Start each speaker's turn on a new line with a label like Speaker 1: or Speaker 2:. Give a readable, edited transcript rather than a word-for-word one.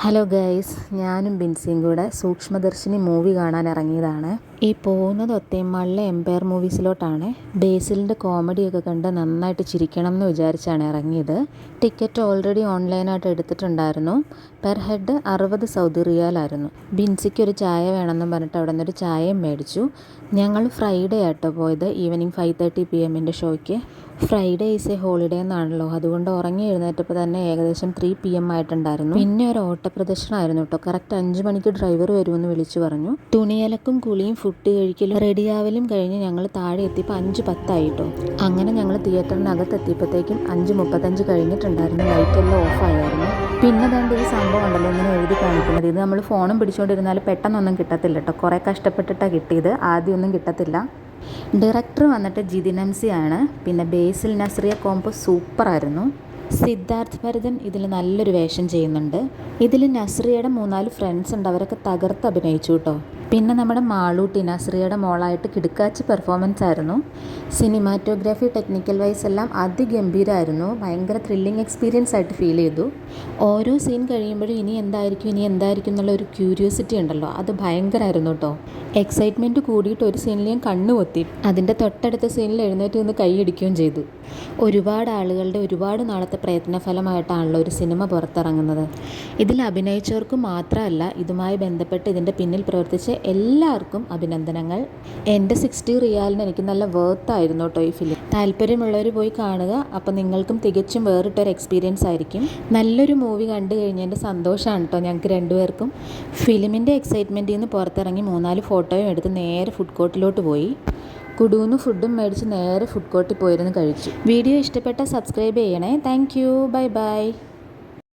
Speaker 1: Hello guys, ഞാനും ബിൻസിയും കൂടെ Sookshmadarshini movie കാണാൻ ഇറങ്ങിയതാണ്. ഈ പോകുന്നത് ഒത്തേമാളിലെ എംപയർ മൂവീസിലോട്ടാണ്. ബേസിലിൻ്റെ കോമഡിയൊക്കെ കണ്ട് നന്നായിട്ട് ചിരിക്കണം എന്ന് വിചാരിച്ചാണ് ഇറങ്ങിയത്. ടിക്കറ്റ് ഓൾറെഡി ഓൺലൈനായിട്ട് എടുത്തിട്ടുണ്ടായിരുന്നു. പെർ ഹെഡ് 60 സൗദി റിയാലായിരുന്നു. ബിൻസിക്ക് ഒരു ചായ വേണമെന്നും പറഞ്ഞിട്ട് അവിടെ നിന്നൊരു ചായയും മേടിച്ചു. ഞങ്ങൾ ഫ്രൈഡേ ആട്ടോ പോയത്, ഈവനിങ് 5:30 PM ഷോയ്ക്ക്. ഫ്രൈഡേ ഈസ് എ ഹോളിഡേ എന്നാണല്ലോ, അതുകൊണ്ട് ഉറങ്ങി എഴുന്നേറ്റപ്പോൾ തന്നെ ഏകദേശം 3 PM ആയിട്ടുണ്ടായിരുന്നു. പിന്നെ ഒരു ഓട്ടപ്രദർശനമായിരുന്നു കേട്ടോ. കറക്റ്റ് 5 മണിക്ക് ഡ്രൈവർ വരുമെന്ന് വിളിച്ചു പറഞ്ഞു. തുണിയലക്കും കുളിയും ഫുഡ് കഴിക്കലും റെഡിയാവലും കഴിഞ്ഞ് ഞങ്ങൾ താഴെ എത്തിയപ്പോൾ 5:10 ആയിട്ടോ. അങ്ങനെ ഞങ്ങൾ തിയേറ്ററിനകത്ത് എത്തിയപ്പോഴത്തേക്കും 5:35 കഴിഞ്ഞിട്ടുണ്ടായിരുന്നു. ലൈറ്റെല്ലാം ഓഫായിരുന്നു. പിന്നെ ദാണ്ട് ഈ സംഭവം ഉണ്ടല്ലോ ഇങ്ങനെ എഴുതി കാണിക്കുന്നത്. ഇത് നമ്മൾ ഫോണും പിടിച്ചുകൊണ്ടിരുന്നാൽ പെട്ടെന്നൊന്നും കിട്ടത്തില്ല കേട്ടോ. കുറേ കഷ്ടപ്പെട്ടിട്ടാണ് കിട്ടിയത്, ആദ്യമൊന്നും കിട്ടത്തില്ല. ഡയറക്ടർ വന്നിട്ട് ജിതിൻ എംസി ആണ്. പിന്നെ ബേസിൽ നസ്രിയ കോംബോ സൂപ്പറായിരുന്നു. സിദ്ധാർത്ഥ് ഭരതൻ ഇതിൽ നല്ലൊരു വേഷം ചെയ്യുന്നുണ്ട്. ഇതിൽ നസ്രിയയുടെ 3-4 ഫ്രണ്ട്സ് ഉണ്ട്, അവരൊക്കെ തകർത്ത് അഭിനയിച്ചു കേട്ടോ. പിന്നെ നമ്മുടെ മാളൂട്ടി നസ്രിയയുടെ മോളായിട്ട് കിടുക്കാച്ചി പെർഫോമൻസ് ആയിരുന്നു. സിനിമാറ്റോഗ്രാഫി ടെക്നിക്കൽ വൈസ് എല്ലാം അതിഗംഭീരമായിരുന്നു. ഭയങ്കര ത്രില്ലിങ് എക്സ്പീരിയൻസ് ആയിട്ട് ഫീൽ ചെയ്തു. ഓരോ സീൻ കഴിയുമ്പോഴും ഇനി എന്തായിരിക്കും എന്നുള്ള ഒരു ക്യൂരിയോസിറ്റി ഉണ്ടല്ലോ, അത് ഭയങ്കരമായിരുന്നു കേട്ടോ. എക്സൈറ്റ്മെൻറ്റ് കൂടിയിട്ട് ഒരു സീനിൽ ഞാൻ കണ്ണു പൊത്തി. അതിൻ്റെ തൊട്ടടുത്ത സീനിൽ എഴുന്നേറ്റ് നിന്ന് കൈയടിക്കുകയും ചെയ്തു. ഒരുപാട് ആളുകളുടെ ഒരുപാട് നാളത്തെ പ്രയത്നഫലമായിട്ടാണല്ലോ ഒരു സിനിമ പുറത്തിറങ്ങുന്നത്. ഇതിൽ അഭിനയിച്ചവർക്ക് മാത്രമല്ല, ഇതുമായി ബന്ധപ്പെട്ട് ഇതിൻ്റെ പിന്നിൽ പ്രവർത്തിച്ച എല്ലാവർക്കും അഭിനന്ദനങ്ങൾ. എൻ്റെ 60 റിയാലിന് എനിക്ക് നല്ല വേർത്തായിരുന്നു കേട്ടോ ഈ ഫിലിം. താല്പര്യമുള്ളവർ പോയി കാണുക. അപ്പോൾ നിങ്ങൾക്കും തികച്ചും വേറിട്ടൊരു എക്സ്പീരിയൻസ് ആയിരിക്കും. നല്ലൊരു മൂവി കണ്ടു കഴിഞ്ഞതിൻ്റെ സന്തോഷമാണ് കേട്ടോ ഞങ്ങൾക്ക് രണ്ടുപേർക്കും. ഫിലിമിൻ്റെ എക്സൈറ്റ്മെൻറ്റിൽ നിന്ന് പുറത്തിറങ്ങി 3-4 ഫോട്ടോയും എടുത്ത് നേരെ ഫുഡ് കോർട്ടിലോട്ട് പോയി. കുടൂന്ന് ഫുഡും മേടിച്ച് നേരെ ഫുഡ് കോർട്ടിൽ പോയിരുന്ന് കഴിച്ചു. വീഡിയോ ഇഷ്ടപ്പെട്ടാൽ സബ്സ്ക്രൈബ് ചെയ്യണേ. Thank you. Bye bye.